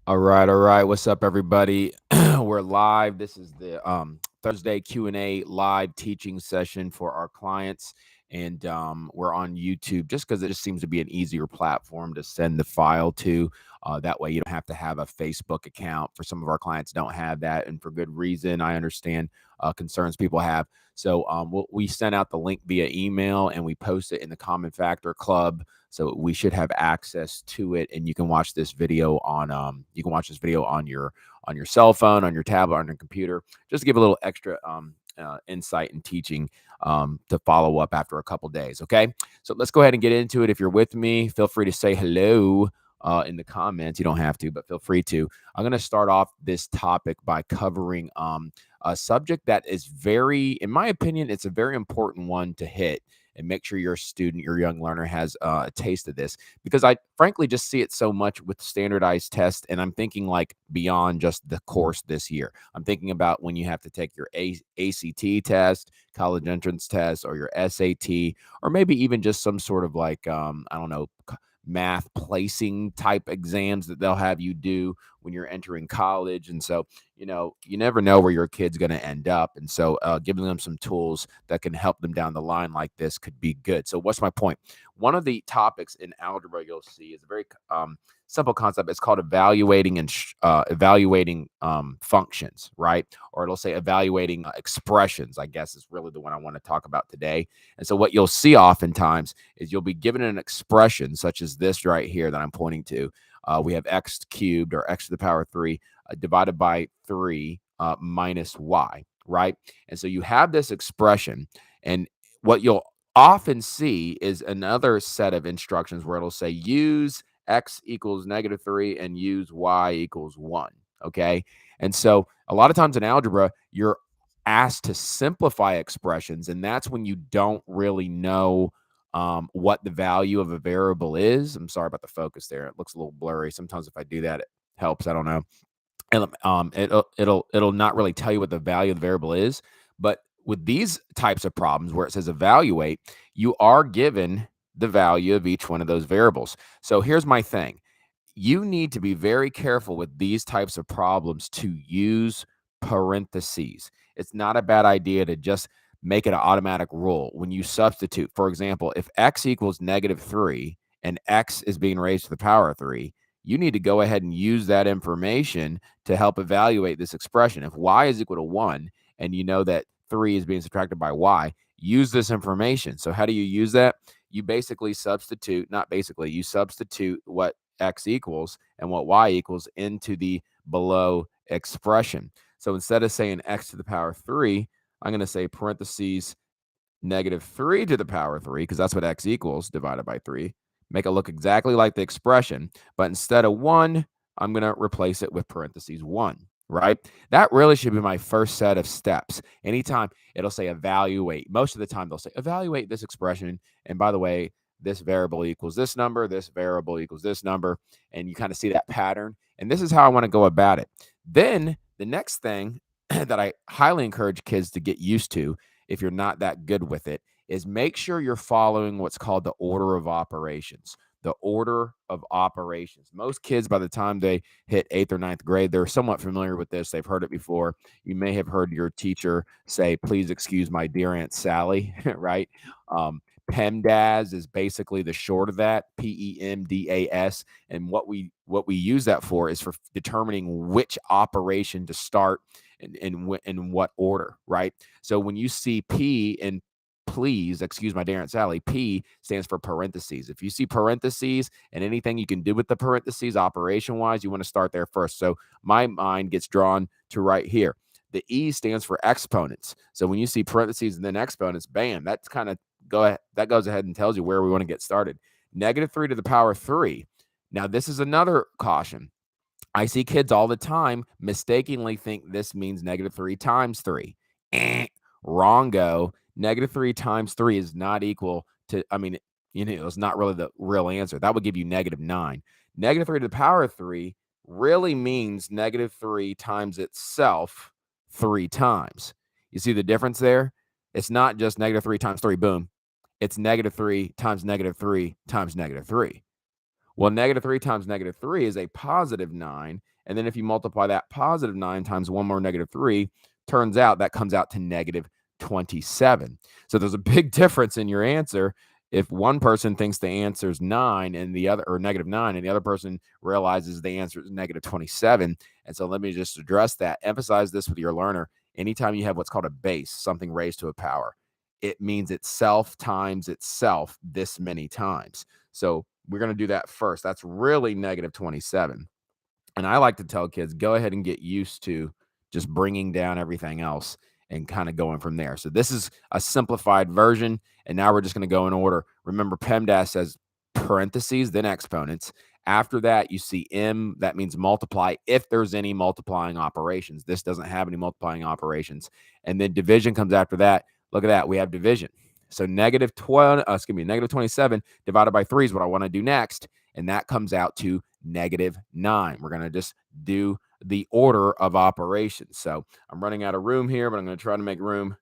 All right, all right. What's up, everybody? We're live. This is the Thursday Q&A live teaching session for our clients, and we're on YouTube just because it just seems to be an easier platform to send the file to. That way, you don't have to have a Facebook account. For some of our clients, don't have that, and for good reason. I understand concerns people have. So we sent out the link via email, and we post it in the Common Factor Club. So we should have access to it, and you can watch this video on your cell phone, on your tablet, on your computer. Just to give a little extra insight and teaching to follow up after a couple days. Okay, so let's go ahead and get into it. If you're with me, feel free to say hello in the comments. You don't have to, but feel free to. I'm going to start off this topic by covering a subject that is very, in my opinion, it's a very important one to hit and make sure your student, your young learner has a taste of this, because I frankly just see it so much with standardized tests. And I'm thinking like beyond just the course this year. I'm thinking about when you have to take your ACT test, college entrance test, or your SAT, or maybe even just some sort of like, I don't know, math placing type exams that they'll have you do when you're entering college. And so, you never know where your kid's going to end up. And so, giving them some tools that can help them down the line like this could be good. So, what's my point? One of the topics in algebra you'll see is a very simple concept. It's called evaluating functions, right? Or it'll say evaluating expressions, I guess is really the one I want to talk about today. And so, what you'll see oftentimes is you'll be given an expression such as this right here that I'm pointing to. We have x cubed, or x to the power 3, divided by 3 minus y, right? And so you have this expression, and what you'll often see is another set of instructions where it'll say use x equals -3 and use y equals 1. Okay. And so a lot of times in algebra, you're asked to simplify expressions, and that's when you don't really know what the value of a variable is. I'm sorry about the focus there. It looks a little blurry. Sometimes if I do that, it helps. I don't know. And it'll not really tell you what the value of the variable is. But with these types of problems where it says evaluate, you are given the value of each one of those variables. So here's my thing. You need to be very careful with these types of problems to use parentheses. It's not a bad idea to just make it an automatic rule when you substitute. For example, if x equals -3 and x is being raised to the power of 3, you need to go ahead and use that information to help evaluate this expression. If y is equal to 1 and you know that 3 is being subtracted by y, use this information. So how do you use that? You basically substitute, not basically, you substitute what x equals and what y equals into the below expression. So instead of saying x to the power 3, I'm going to say parentheses -3 to the power 3, because that's what x equals, divided by 3. Make it look exactly like the expression, but instead of 1, I'm going to replace it with parentheses 1, right? That really should be my first set of steps. Anytime it'll say evaluate, most of the time they'll say evaluate this expression. And by the way, this variable equals this number, this variable equals this number, and you kind of see that pattern. And this is how I want to go about it. Then the next thing that I highly encourage kids to get used to, if you're not that good with it, is make sure you're following what's called the order of operations. The order of operations. Most kids, by the time they hit 8th or ninth grade, they're somewhat familiar with this. They've heard it before. You may have heard your teacher say, please excuse my dear Aunt Sally, right? PEMDAS is basically the short of that, PEMDAS. And what we use that for is for determining which operation to start in what order, right? So when you see P in please excuse my dear Aunt Sally, P stands for parentheses. If you see parentheses and anything you can do with the parentheses operation wise, you want to start there first. So my mind gets drawn to right here. The E stands for exponents. So when you see parentheses and then exponents, bam, that's kind of that goes ahead and tells you where we want to get started. -3 to the power 3. Now, this is another caution. I see kids all the time mistakenly think this means -3 times 3. Wrongo. -3 times 3 is not equal to, it's not really the real answer. That would give you -9. -3 to the power of 3 really means -3 times itself 3 times. You see the difference there? It's not just -3 times 3, boom. It's -3 times -3 times -3. Well, -3 times -3 is a +9, And then if you multiply that positive 9 times 1 more negative 3, turns out that comes out to negative 27. So there's a big difference in your answer if one person thinks the answer is 9 and the other, or negative 9, and the other person realizes the answer is negative 27. And so let me just address that. Emphasize this with your learner. Anytime you have what's called a base, something raised to a power, it means itself times itself this many times. So we're going to do that first. That's really negative 27. And I like to tell kids, go ahead and get used to just bringing down everything else and kind of going from there. So this is a simplified version. And now we're just going to go in order. Remember, PEMDAS says parentheses, then exponents. After that, you see M, that means multiply if there's any multiplying operations. This doesn't have any multiplying operations. And then division comes after that. Look at that. We have division. So negative 27 divided by 3 is what I want to do next. And that comes out to negative 9. We're going to just do the order of operations. So I'm running out of room here, but I'm going to try to make room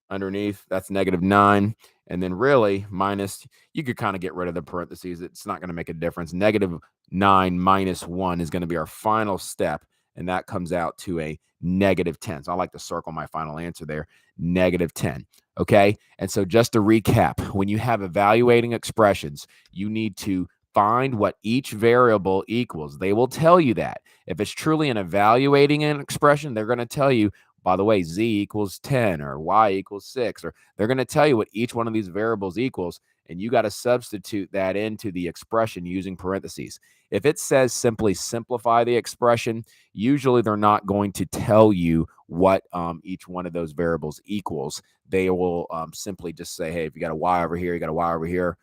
underneath. That's negative 9. And then really minus, you could kind of get rid of the parentheses. It's not going to make a difference. Negative 9 minus 1 is going to be our final step. And that comes out to a negative 10. So I like to circle my final answer there, negative 10. Okay. And so just to recap, when you have evaluating expressions, you need to find what each variable equals. They will tell you that. If it's truly an evaluating an expression, they're going to tell you, by the way, z equals 10 or y equals 6, or they're going to tell you what each one of these variables equals, and you got to substitute that into the expression using parentheses. If it says simply simplify the expression, usually they're not going to tell you what each one of those variables equals. They will simply just say, hey, if you got a y over here, you got a y over here,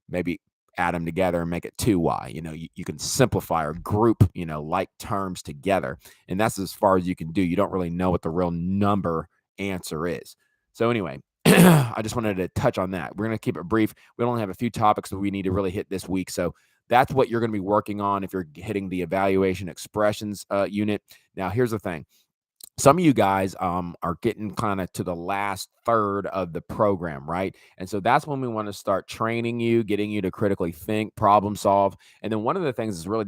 maybe add them together and make it 2y. You can simplify or group, like terms together. And that's as far as you can do. You don't really know what the real number answer is. So anyway, I just wanted to touch on that. We're going to keep it brief. We only have a few topics that we need to really hit this week. So that's what you're going to be working on if you're hitting the evaluation expressions unit. Now, here's the thing. Some of you guys are getting kind of to the last third of the program, right? And so that's when we want to start training you, getting you to critically think, problem solve. And then one of the things that's really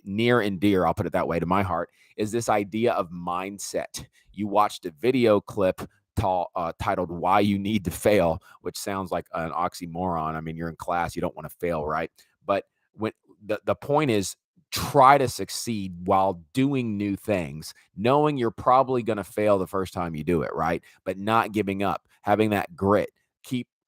near and dear, I'll put it that way, to my heart, is this idea of mindset. You watched a video clip titled Why You Need to Fail, which sounds like an oxymoron. I mean, you're in class, you don't want to fail, right? But when the point is, try to succeed while doing new things, knowing you're probably going to fail the first time you do it, right? But not giving up, having that grit,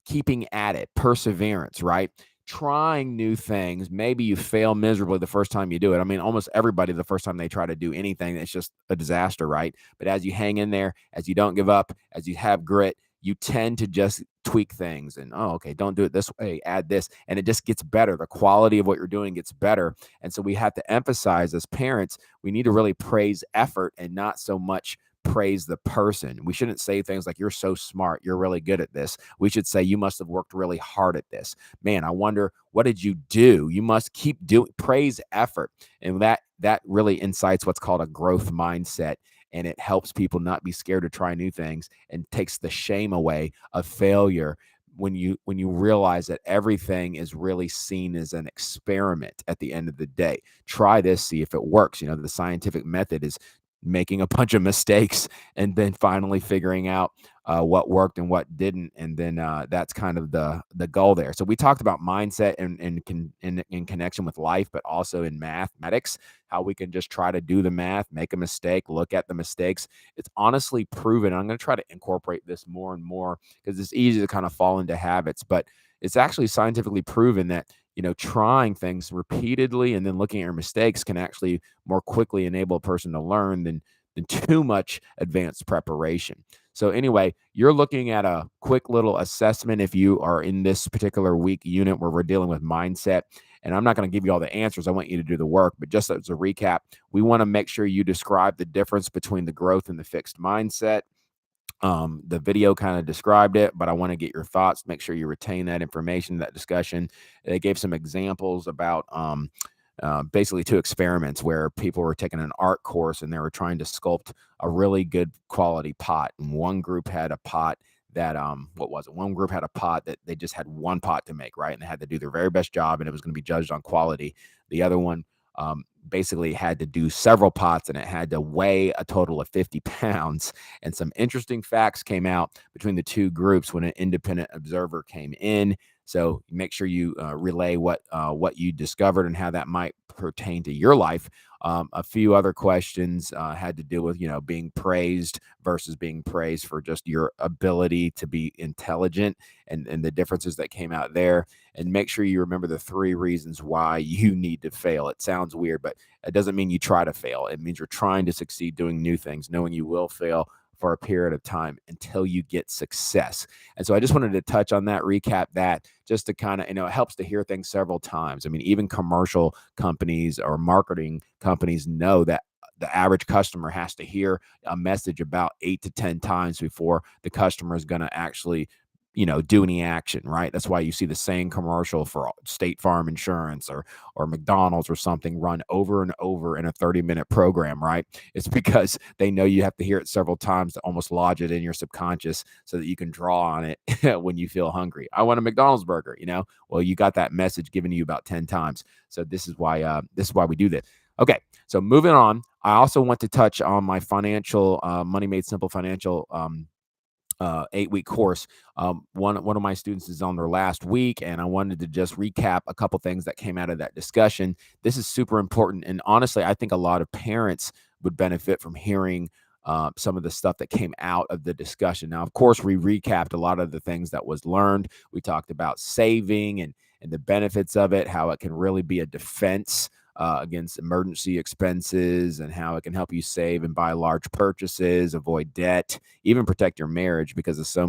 keeping at it, perseverance, right? Trying new things. Maybe you fail miserably the first time you do it. I mean, almost everybody, the first time they try to do anything, it's just a disaster, right? But as you hang in there, as you don't give up, as you have grit, you tend to just tweak things and, okay, don't do it this way, add this, and it just gets better. The quality of what you're doing gets better. And so we have to emphasize, as parents, we need to really praise effort and not so much praise the person. We shouldn't say things like, you're so smart, you're really good at this. We should say, you must have worked really hard at this. Man, I wonder, what did you do? You must keep doing, praise effort. And that really incites what's called a growth mindset. And it helps people not be scared to try new things and takes the shame away of failure when you realize that everything is really seen as an experiment at the end of the day. Try this, see if it works. The scientific method is making a bunch of mistakes and then finally figuring out what worked and what didn't. And then that's kind of the goal there. So we talked about mindset in connection with life, but also in mathematics, how we can just try to do the math, make a mistake, look at the mistakes. It's honestly proven. I'm going to try to incorporate this more and more because it's easy to kind of fall into habits, but it's actually scientifically proven that trying things repeatedly and then looking at your mistakes can actually more quickly enable a person to learn than too much advanced preparation. So anyway, you're looking at a quick little assessment if you are in this particular week unit where we're dealing with mindset. And I'm not going to give you all the answers. I want you to do the work. But just as a recap, we want to make sure you describe the difference between the growth and the fixed mindset. The video kind of described it, but I want to get your thoughts. Make sure you retain that information, that discussion. They gave some examples about basically 2 experiments where people were taking an art course and they were trying to sculpt a really good quality pot. And one group had a pot that one group had a pot that they just had one pot to make, right? And they had to do their very best job and it was going to be judged on quality. The other one, basically had to do several pots and it had to weigh a total of 50 pounds. And some interesting facts came out between the two groups when an independent observer came in. So make sure you relay what you discovered and how that might pertain to your life. A few other questions had to do with, being praised versus being praised for just your ability to be intelligent, and the differences that came out there. And make sure you remember the 3 reasons why you need to fail. It sounds weird, but it doesn't mean you try to fail. It means you're trying to succeed doing new things, knowing you will fail for a period of time until you get success. And so I just wanted to touch on that, recap that, just to kind of, it helps to hear things several times. I mean, even commercial companies or marketing companies know that the average customer has to hear a message about 8 to 10 times before the customer is going to actually do any action, right? That's why you see the same commercial for State Farm Insurance or McDonald's or something run over and over in a 30-minute program, right? It's because they know you have to hear it several times to almost lodge it in your subconscious so that you can draw on it when you feel hungry. I want a McDonald's burger, Well, you got that message given to you about 10 times. So this is why we do this. Okay, so moving on, I also want to touch on my financial Money Made Simple financial 8-week course. One of my students is on their last week, and I wanted to just recap a couple things that came out of that discussion. This is super important, and honestly, I think a lot of parents would benefit from hearing some of the stuff that came out of the discussion. Now, of course, we recapped a lot of the things that was learned. We talked about saving and the benefits of it, how it can really be a defense against emergency expenses, and how it can help you save and buy large purchases, avoid debt, even protect your marriage, because of so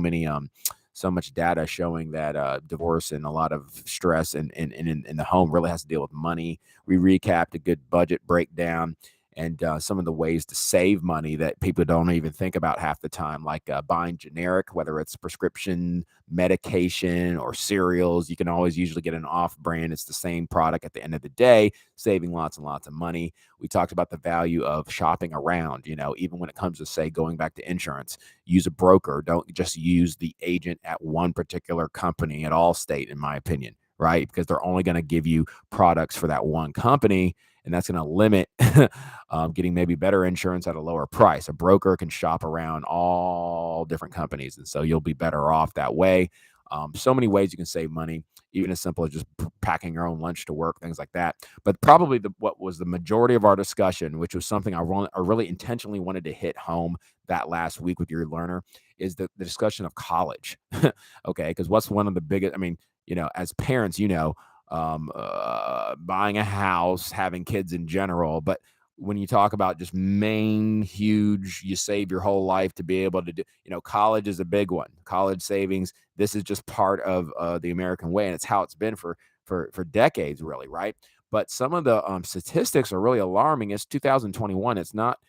much data showing that divorce and a lot of stress in the home really has to deal with money. We recapped a good budget breakdown and some of the ways to save money that people don't even think about half the time, like buying generic, whether it's prescription medication or cereals. You can always usually get an off brand. It's the same product at the end of the day, saving lots and lots of money. We talked about the value of shopping around, even when it comes to, say, going back to insurance. Use a broker. Don't just use the agent at one particular company at Allstate, in my opinion, right? Because they're only going to give you products for that one company, and that's going to limit getting maybe better insurance at a lower price. A broker can shop around all different companies, and so you'll be better off that way. So many ways you can save money, even as simple as just packing your own lunch to work, things like that. But probably what was the majority of our discussion, which was something I really intentionally wanted to hit home that last week with your learner, is the discussion of college. Okay, because what's one of the biggest, as parents, buying a house, having kids in general. But when you talk about just huge, you save your whole life to be able to do, college is a big one. College savings. This is just part of the American way, and it's how it's been for decades, really, right? But some of the statistics are really alarming. It's 2021. It's not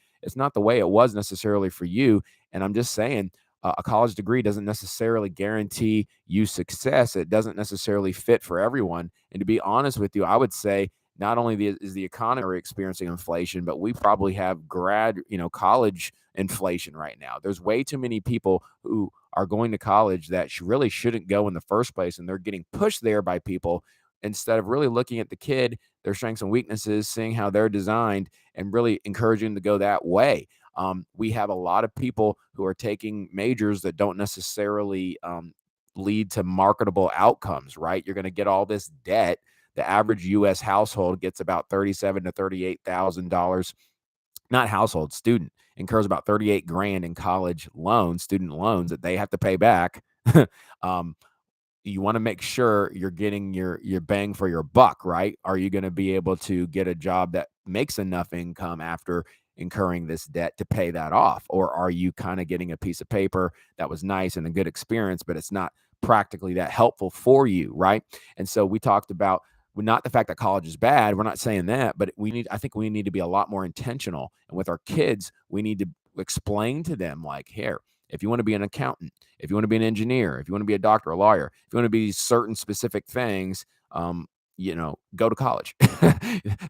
the way it was necessarily for you. And I'm just saying, a college degree doesn't necessarily guarantee you success. It doesn't necessarily fit for everyone. And to be honest with you, I would say not only is the economy experiencing inflation, but we probably have college inflation right now. There's way too many people who are going to college that really shouldn't go in the first place, and they're getting pushed there by people instead of really looking at the kid, their strengths and weaknesses, seeing how they're designed, and really encouraging them to go that way. We have a lot of people who are taking majors that don't necessarily lead to marketable outcomes, right? You're going to get all this debt. The average U.S. household gets about $37,000 to $38,000. Not household, student incurs about 38 grand in college loans, student loans that they have to pay back. You want to make sure you're getting your bang for your buck, right? Are you going to be able to get a job that makes enough income after incurring this debt to pay that off? Or are you kind of getting a piece of paper that was nice and a good experience, but it's not practically that helpful for you, right? And so we talked about not the fact that college is bad. We're not saying that, but I think we need to be a lot more intentional. And with our kids, we need to explain to them, like, here, if you want to be an accountant, if you want to be an engineer, if you want to be a doctor, a lawyer, if you want to be certain specific things, go to college.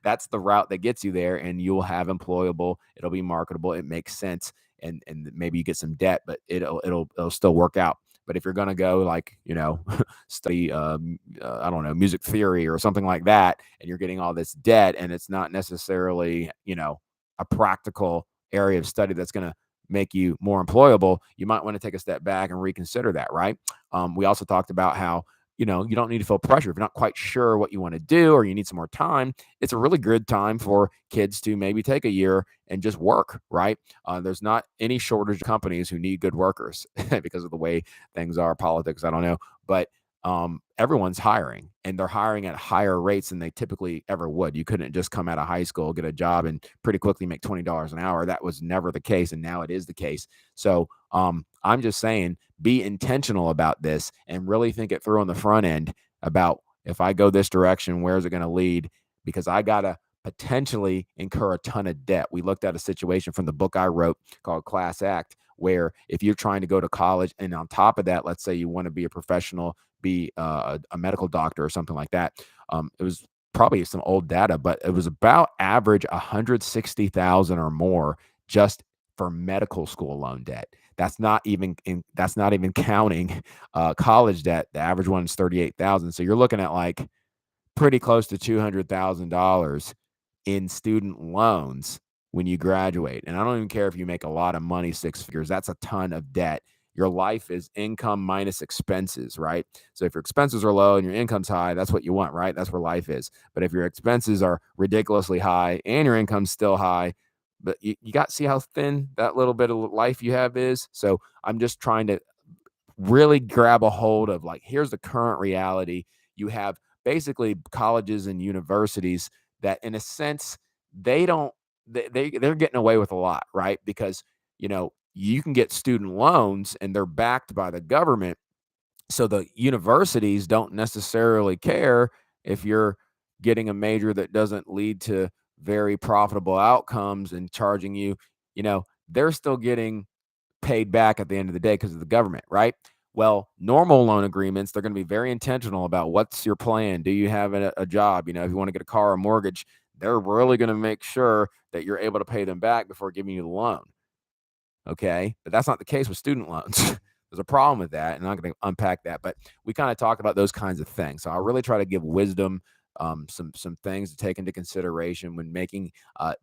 That's the route that gets you there, and you'll have employable, it'll be marketable, it makes sense, and maybe you get some debt, but it'll still work out But if you're going to go like, study, I don't know, music theory or something like that, and you're getting all this debt and it's not necessarily, a practical area of study that's going to make you more employable, you might want to take a step back and reconsider that, right? We also talked about how, you don't need to feel pressure. If you're not quite sure what you want to do or you need some more time, it's a really good time for kids to maybe take a year and just work, right? There's not any shortage of companies who need good workers because of the way things are, politics, I don't know. But everyone's hiring, and they're hiring at higher rates than they typically ever would. You couldn't just come out of high school, get a job, and pretty quickly make $20 an hour. That was never the case, and now it is the case. So I'm just saying, be intentional about this and really think it through on the front end about, if I go this direction, where is it going to lead? Because I got to potentially incur a ton of debt. We looked at a situation from the book I wrote called Class Act, where if you're trying to go to college and on top of that, let's say you want to be a professional, be a medical doctor or something like that. It was probably some old data, but it was about average 160,000 or more just for medical school loan debt. That's not even counting college debt. The average one is 38,000. So you're looking at like pretty close to $200,000 in student loans when you graduate. And I don't even care if you make a lot of money, six figures. That's a ton of debt. Your life is income minus expenses, right? So if your expenses are low and your income's high, that's what you want, right? That's where life is. But if your expenses are ridiculously high and your income's still high, but you got to see how thin that little bit of life you have is. So I'm just trying to really grab a hold of, like, here's the current reality. You have basically colleges and universities that, in a sense, they don't they're getting away with a lot, right? Because you can get student loans and they're backed by the government, so the universities don't necessarily care if you're getting a major that doesn't lead to very profitable outcomes and charging you. They're still getting paid back at the end of the day because of the government, right? Well, normal loan agreements, they're going to be very intentional about what's your plan. Do you have a job? If you want to get a car or mortgage, they're really going to make sure that you're able to pay them back before giving you the loan. Okay. But that's not the case with student loans. There's a problem with that, and I'm not going to unpack that, but we kind of talk about those kinds of things. So I really try to give wisdom, some things to take into consideration when making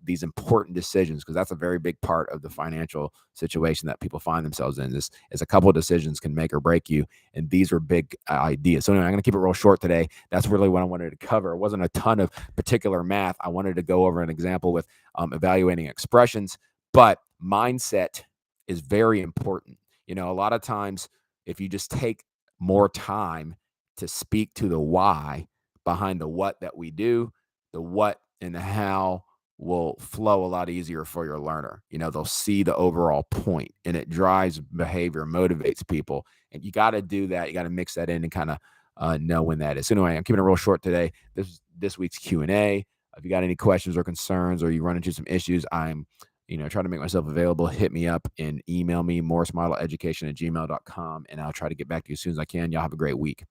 these important decisions, because that's a very big part of the financial situation that people find themselves in. This is a couple of decisions can make or break you, and these are big ideas. So anyway, I'm going to keep it real short today. That's really what I wanted to cover. It wasn't a ton of particular math. I wanted to go over an example with evaluating expressions, but mindset is very important. A lot of times, if you just take more time to speak to the why behind the what that we do, the what and the how will flow a lot easier for your learner. They'll see the overall point, and it drives behavior, motivates people. And you got to do that. You got to mix that in and kind of know when that is. So anyway, I'm keeping it real short today. This week's Q&A. If you got any questions or concerns, or you run into some issues, I'm try to make myself available. Hit me up and email me, morrismodeleducation@gmail.com, and I'll try to get back to you as soon as I can. Y'all have a great week.